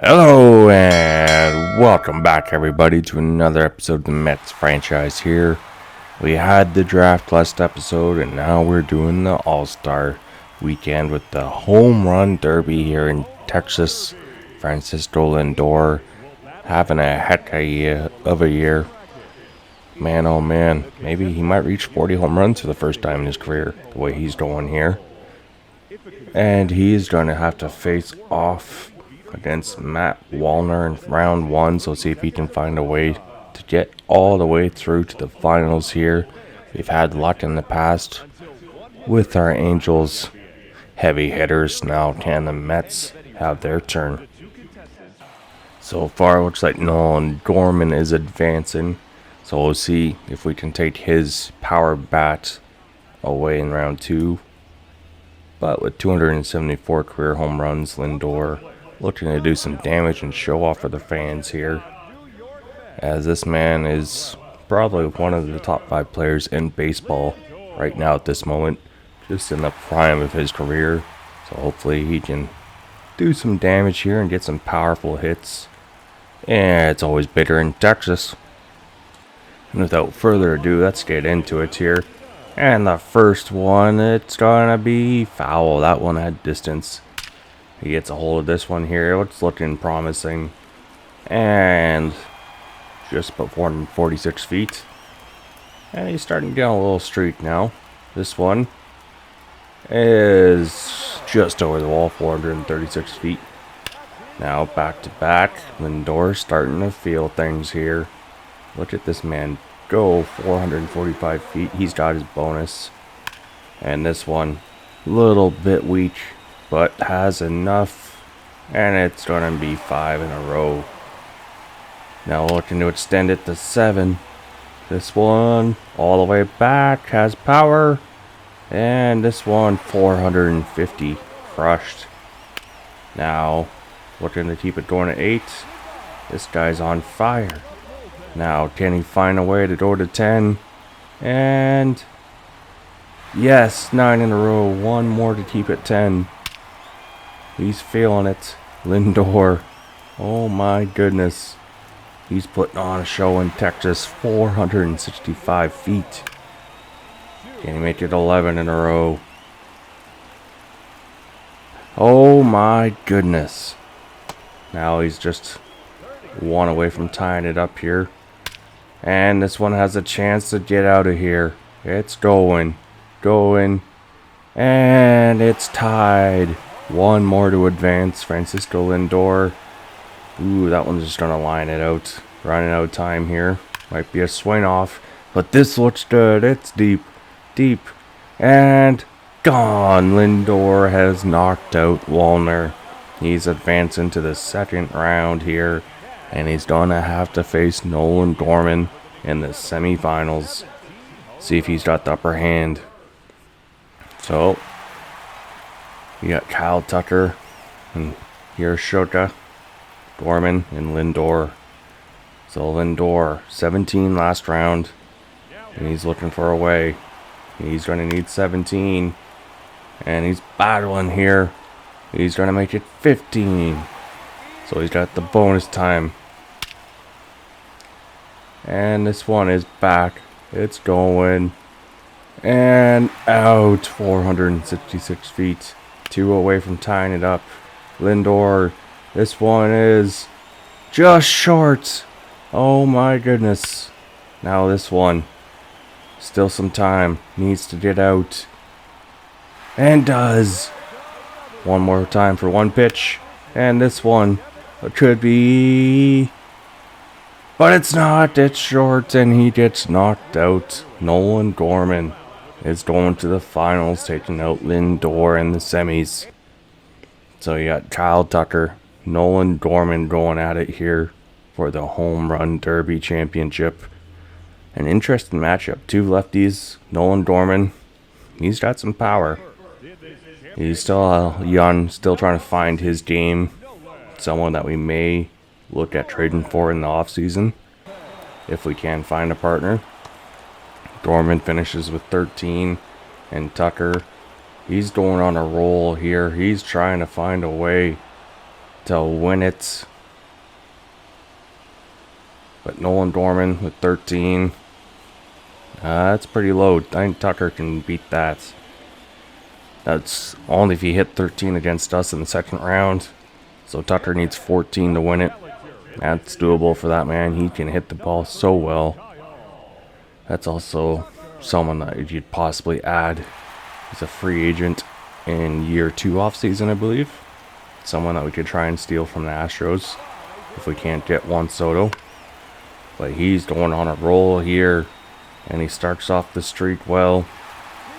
Hello and welcome back everybody to another episode of the Mets franchise here. We had the draft last episode and now we're doing the All-Star weekend with the home run derby here in Texas. Francisco Lindor having a heck of a year. Man, oh man, maybe he might reach 40 home runs for the first time in his career, the way he's going here. And he's going to have to face off against Matt Wallner in round one. So see if he can find a way to get all the way through to the finals here. We've had luck in the past with our Angels heavy hitters. Now can the Mets have their turn? So far, it looks like Nolan Gorman is advancing. So we'll see if we can take his power bat away in round two. But with 274 career home runs, Lindor looking to do some damage and show off for the fans here, as this man is probably one of the top 5 players in baseball right now at this moment, just in the prime of his career. So hopefully he can do some damage here and get some powerful hits. And it's always bitter in Texas. And without further ado, let's get into it here. And the first one, it's gonna be foul. That one had distance. He gets a hold of this one here. It's looking promising. And just about 446 feet. And he's starting to get a little streak now. This one is just over the wall, 436 feet. Now back to back. Lindor starting to feel things here. Look at this man go, 445 feet. He's got his bonus. And this one, little bit weak, but has enough, and it's gonna be 5 in a row. Now looking to extend it to 7. This one all the way back has power, and this one 450 crushed. Now looking to keep it going at 8. This guy's on fire. Now can he find a way to go to 10? And yes, 9 in a row. One more to keep it 10. He's feeling it. Lindor. Oh my goodness. He's putting on a show in Texas. 465 feet. Can he make it 11 in a row? Oh my goodness. Now he's just one away from tying it up here. And this one has a chance to get out of here. It's going. And it's tied. One more to advance. Francisco Lindor. Ooh, that one's just gonna line it out. Running out of time here. Might be a swing off. But this looks good. It's deep. And gone. Lindor has knocked out Wallner. He's advancing to the second round here. And he's gonna have to face Nolan Gorman in the semifinals. See if he's got the upper hand. So you got Kyle Tucker and Hirshoka, Gorman, and Lindor. So Lindor, 17 last round, and he's looking for a way. He's going to need 17, and he's battling here. He's going to make it 15. So he's got the bonus time. And this one is back. It's going. And out. 466 feet. 2 away from tying it up. Lindor. This one is just short. Oh my goodness. Now this one. Still some time. Needs to get out. And does. One more time for one pitch. And this one. It could be. But it's not. It's short. And he gets knocked out. Nolan Gorman is going to the finals, taking out Lindor in the semis. So you got Kyle Tucker, Nolan Gorman going at it here for the Home Run Derby Championship. An interesting matchup. 2 lefties. Nolan Gorman, he's got some power. He's still young, still trying to find his game. Someone that we may look at trading for in the offseason if we can find a partner. Gorman finishes with 13, and Tucker, he's going on a roll here. He's trying to find a way to win it. But Nolan Dorman with 13. That's pretty low. I think Tucker can beat that. That's only if he hit 13 against us in the second round. So Tucker needs 14 to win it. That's doable for that man. He can hit the ball so well. That's also someone that you'd possibly add as a free agent in year 2 offseason, I believe. Someone that we could try and steal from the Astros if we can't get Juan Soto. But he's going on a roll here, and he starts off the streak well.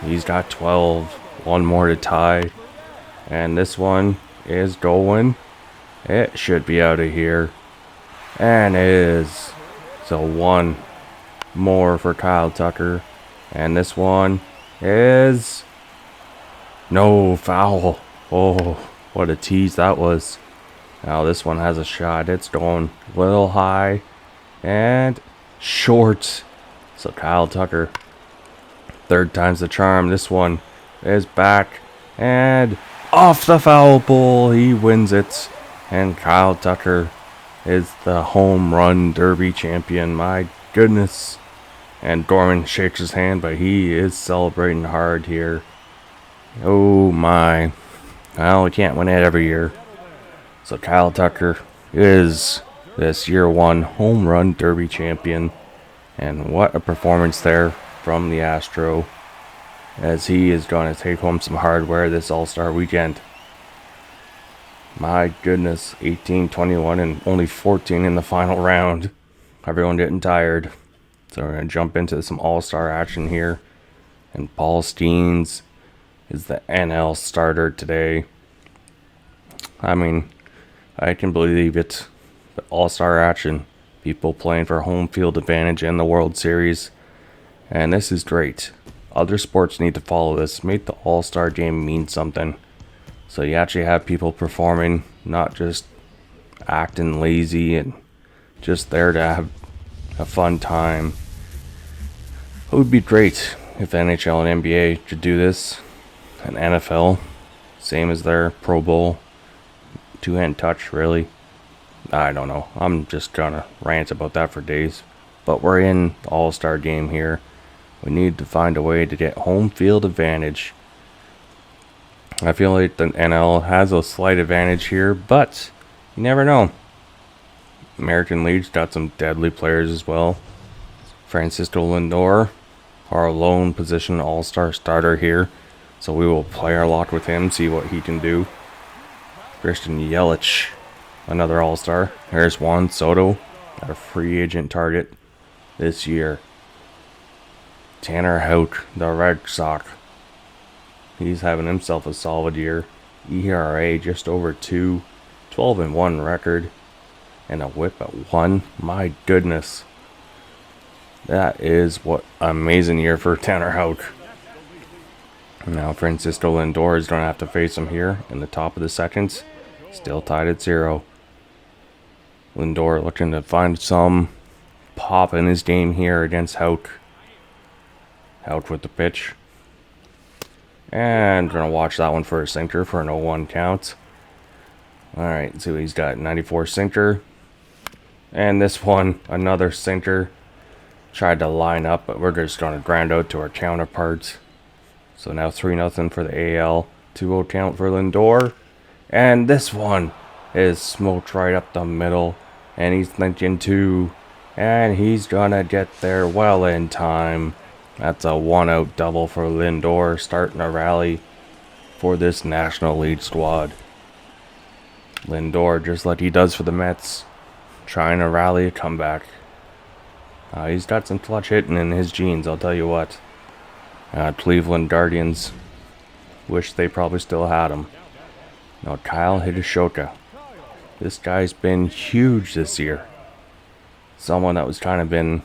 He's got 12, one more to tie, and this one is going. It should be out of here, and it is. So one more for Kyle Tucker, and this one is no foul. Oh, what a tease that was. Now this one has a shot. It's going a little high and short. So Kyle Tucker, third time's the charm. This one is back and off the foul pole. He wins it, and Kyle Tucker is the home run derby champion. My goodness. And Dorman shakes his hand, but he is celebrating hard here. Oh my. Well, we can't win it every year. So Kyle Tucker is this year 1 home run derby champion. And what a performance there from the Astro, as he is going to take home some hardware this All-Star weekend. My goodness, 18, 21, and only 14 in the final round. Everyone getting tired. So we're going to jump into some All-Star action here. And Paul Steens is the NL starter today. I mean, I can believe it. But All-Star action. People playing for home field advantage in the World Series. And this is great. Other sports need to follow this. Make the All-Star game mean something. So you actually have people performing, not just acting lazy and just there to have a fun time. It would be great if the NHL and NBA could do this. And NFL, same as their Pro Bowl. Two-hand touch, really. I don't know. I'm just gonna rant about that for days. But we're in the All-Star game here. We need to find a way to get home field advantage. I feel like the NL has a slight advantage here, but you never know. American League's got some deadly players as well. Francisco Lindor, our lone position All-Star starter here. So we will play our lock with him, see what he can do. Christian Yelich, another All-Star. There's Juan Soto, a free agent target this year. Tanner Houck, the Red Sox. He's having himself a solid year. ERA just over 2, 12-1 record, and a whip at 1. My goodness. That is what an amazing year for Tanner Houck. Now Francisco Lindor is going to have to face him here in the top of the second. Still tied at 0. Lindor looking to find some pop in his game here against Houck. Houck with the pitch. And we're going to watch that one for a sinker for an 0-1 count. Alright, see what he's got. 94 sinker. And this one, another sinker. Tried to line up, but we're just going to ground out to our counterparts. So now 3-0 for the AL. 2-0 count for Lindor. And this one is smoked right up the middle. And he's thinking 2. And he's going to get there well in time. That's a 1-out double for Lindor, starting a rally for this National League squad. Lindor, just like he does for the Mets, trying to rally a comeback. He's got some clutch hitting in his genes, I'll tell you what. Cleveland Guardians, wish they probably still had him. Now Kyle Hideshoka. This guy's been huge this year. Someone that was kind of been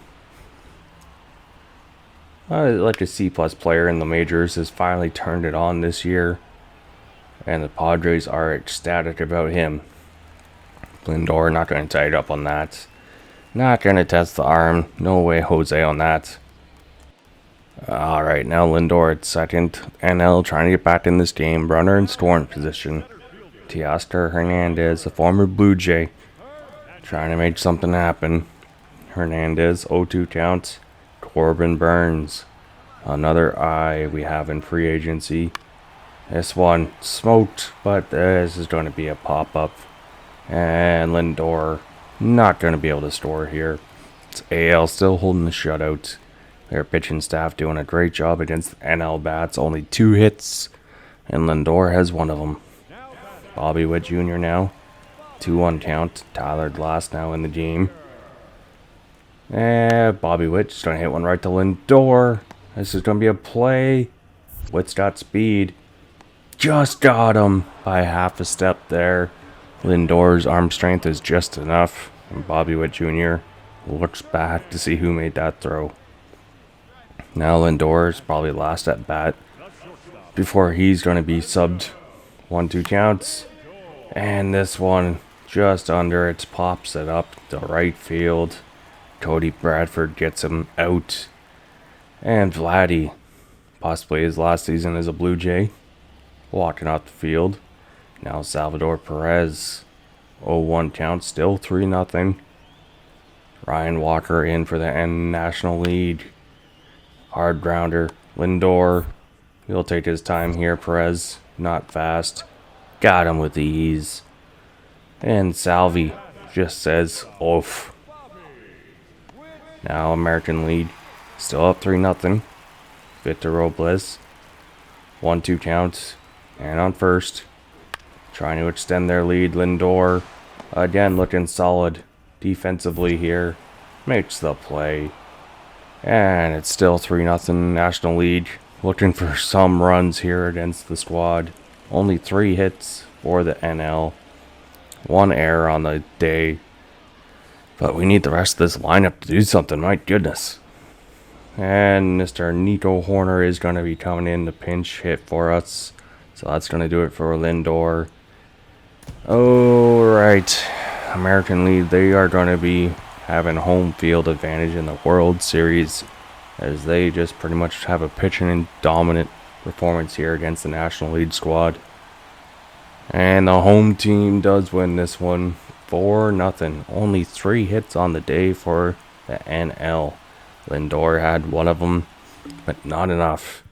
like a C-plus player in the majors has finally turned it on this year. And the Padres are ecstatic about him. Lindor, not going to tie it up on that. Not going to test the arm. No way Jose on that. Alright, now Lindor at second. NL trying to get back in this game. Runner in scoring position. Teoscar Hernandez, a former Blue Jay, trying to make something happen. Hernandez, 0-2 count. Corbin Burns, another eye we have in free agency. This one smoked, but this is going to be a pop-up. And Lindor not going to be able to score here. It's AL still holding the shutout. Their pitching staff doing a great job against NL bats. Only 2 hits, and Lindor has one of them. Bobby Witt Jr. now. 2-1 count. Tyler Glass now in the game. And Bobby Witt just going to hit one right to Lindor. This is going to be a play. Witt's got speed. Just got him by half a step there. Lindor's arm strength is just enough. And Bobby Witt Jr. looks back to see who made that throw. Now Lindor is probably last at bat before he's going to be subbed. 1-2 counts. And this one just under it, pops it up to right field. Cody Bradford gets him out. And Vladdy, possibly his last season as a Blue Jay, walking off the field. Now Salvador Perez, 0-1 count, still 3-0. Ryan Walker in for the National League. Hard grounder. Lindor, he'll take his time here. Perez, not fast. Got him with ease. And Salvi just says, oof. Now American League, still up 3-0. Victor Robles, 1-2 counts. And on first, trying to extend their lead. Lindor, again looking solid defensively here. Makes the play. And it's still 3-0 National League. Looking for some runs here against the squad. Only 3 hits for the NL. 1 error on the day. But we need the rest of this lineup to do something. My goodness. And Mr. Nico Horner is going to be coming in to pinch hit for us. So that's going to do it for Lindor. Alright. American League, they are going to be having home field advantage in the World Series, as they just pretty much have a pitching and dominant performance here against the National League squad. And the home team does win this one 4-0. Only 3 hits on the day for the NL. Lindor had one of them, but not enough.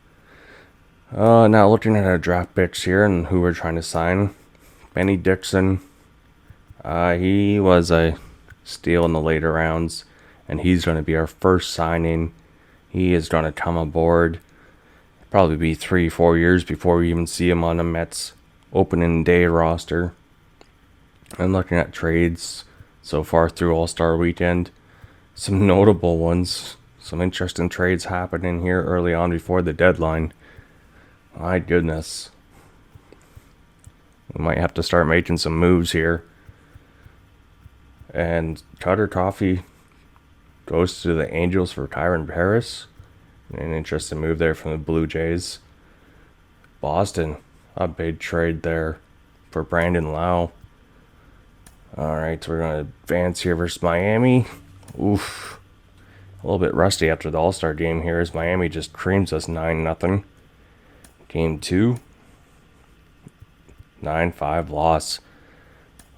Now looking at our draft picks here and who we're trying to sign. Benny Dixon. He was a steal in the later rounds, and he's going to be our first signing. He is going to come aboard. Probably be 3-4 years before we even see him on the Mets opening day roster. And looking at trades so far through All-Star weekend, some notable ones, some interesting trades happening here early on before the deadline. My goodness. We might have to start making some moves here. And Cutter Coffee goes to the Angels for Kyron Paris. An interesting move there from the Blue Jays. Boston, a big trade there for Brandon Lau. Alright, so we're going to advance here versus Miami. Oof. A little bit rusty after the All-Star game here as Miami just creams us 9-0. Game 2. 9-5 loss.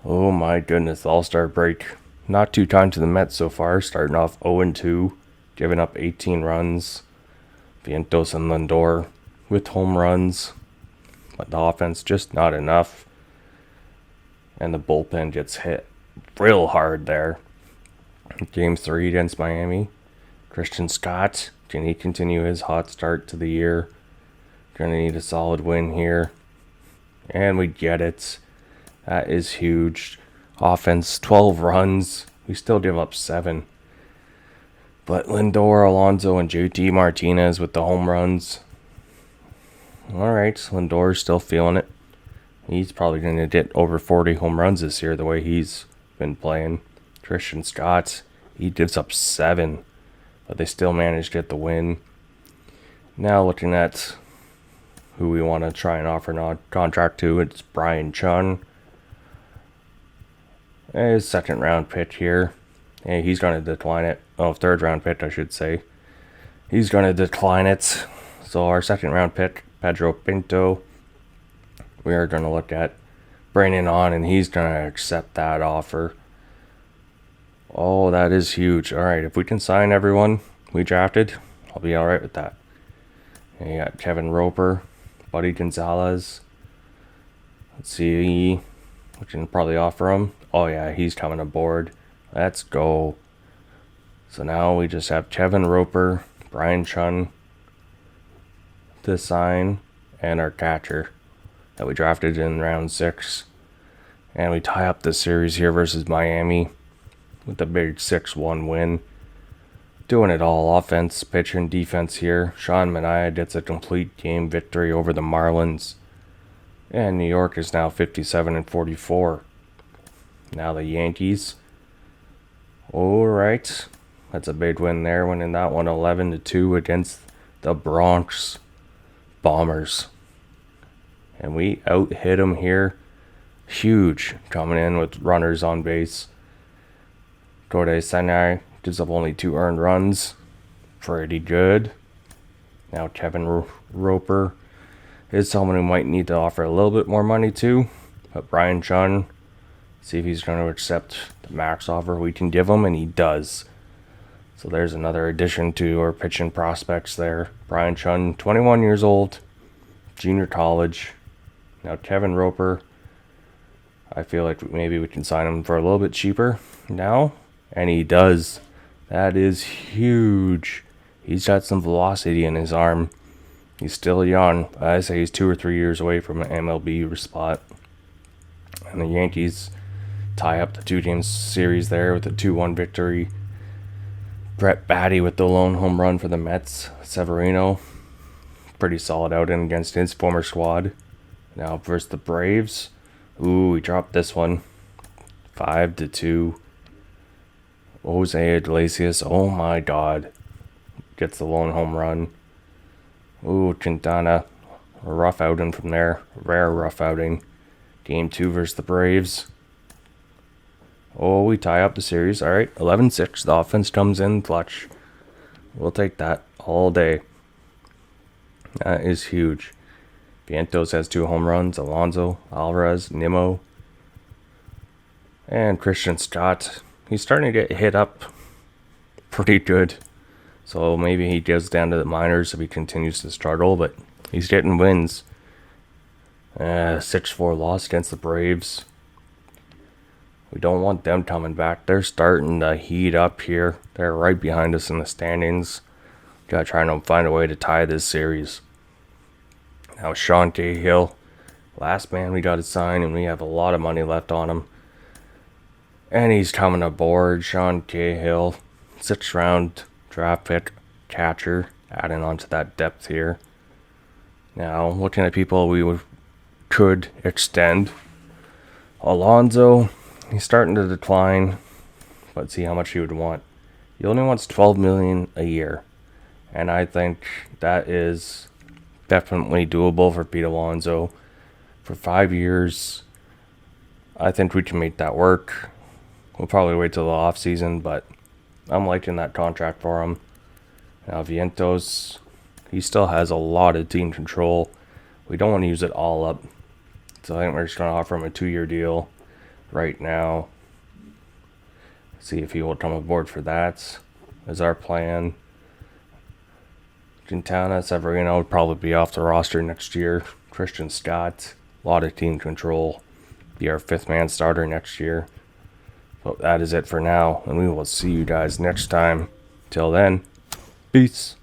Oh my goodness, the All-Star break. Not too kind to the Mets so far, starting off 0-2, giving up 18 runs. Vientos and Lindor with home runs, but the offense just not enough. And the bullpen gets hit real hard there. Game 3 against Miami. Christian Scott, can he continue his hot start to the year? Gonna need a solid win here. And we get it. That is huge. Offense, 12 runs. We still give up 7. But Lindor, Alonso, and JT Martinez with the home runs. Alright, Lindor's still feeling it. He's probably going to get over 40 home runs this year the way he's been playing. Christian Scott, he gives up 7. But they still managed to get the win. Now looking at who we want to try and offer a contract to, it's Brian Chung. His second round pick here. And he's going to decline it. Oh, third round pick, I should say. He's going to decline it. So our second round pick, Pedro Pinto. We are going to look at bringing on, and he's going to accept that offer. Oh, that is huge. All right, if we can sign everyone we drafted, I'll be all right with that. And you got Kevin Roper, Buddy Gonzalez. Let's see. We can probably offer him. Oh, yeah, he's coming aboard. Let's go. So now we just have Kevin Roper, Brian Chun to sign, and our catcher that we drafted in round 6. And we tie up the series here versus Miami with a big 6-1 win. Doing it all, offense, pitcher, and defense here. Sean Manaea gets a complete game victory over the Marlins. And New York is now 57-44. Now the Yankees. Alright. That's a big win there, winning that one 11-2 against the Bronx Bombers. And we out-hit them here. Huge, coming in with runners on base. Corday Sinai gives up only 2 earned runs. Pretty good. Now Kevin Roper is someone who might need to offer a little bit more money to. But Brian Chun, see if he's going to accept the max offer we can give him, and he does. So there's another addition to our pitching prospects there. Brian Chun, 21 years old, junior college. Now Kevin Roper, I feel like maybe we can sign him for a little bit cheaper now. And he does. That is huge. He's got some velocity in his arm. He's still young. I say he's 2 or 3 years away from an MLB spot. And the Yankees tie up the 2-game series there with a 2-1 victory. Brett Batty with the lone home run for the Mets. Severino, pretty solid outing against his former squad. Now versus the Braves. Ooh, we dropped this one. 5-2. Jose Iglesias, oh my god. Gets the lone home run. Ooh, Quintana, a rough outing from there. Rare rough outing. Game 2 versus the Braves. Oh, we tie up the series. Alright, 11-6. The offense comes in clutch. We'll take that all day. That is huge. Vientos has 2 home runs. Alonso, Alvarez, Nimmo. And Christian Scott. He's starting to get hit up pretty good. So maybe he goes down to the minors if he continues to struggle. But he's getting wins. 6-4 loss against the Braves. We don't want them coming back. They're starting to heat up here. They're right behind us in the standings. Gotta try and find a way to tie this series. Now Sean Cahill, last man we got to sign, and we have a lot of money left on him. And he's coming aboard. Sean Cahill, 6th round draft pick catcher, adding on to that depth here. Now looking at people we could extend. Alonso, he's starting to decline. Let's see how much he would want. He only wants $12 million a year, and I think that is definitely doable for Pete Alonso. For 5 years, I think we can make that work. We'll probably wait till the off season, but I'm liking that contract for him. Now Vientos, he still has a lot of team control. We don't want to use it all up, so I think we're just going to offer him a 2-year deal right now. See if he will come aboard for that. Is our plan. Quintana, Severino would probably be off the roster next year. Christian Scott, a lot of team control. Be our 5th man starter next year. But that is it for now, and we will see you guys next time. Till then, peace.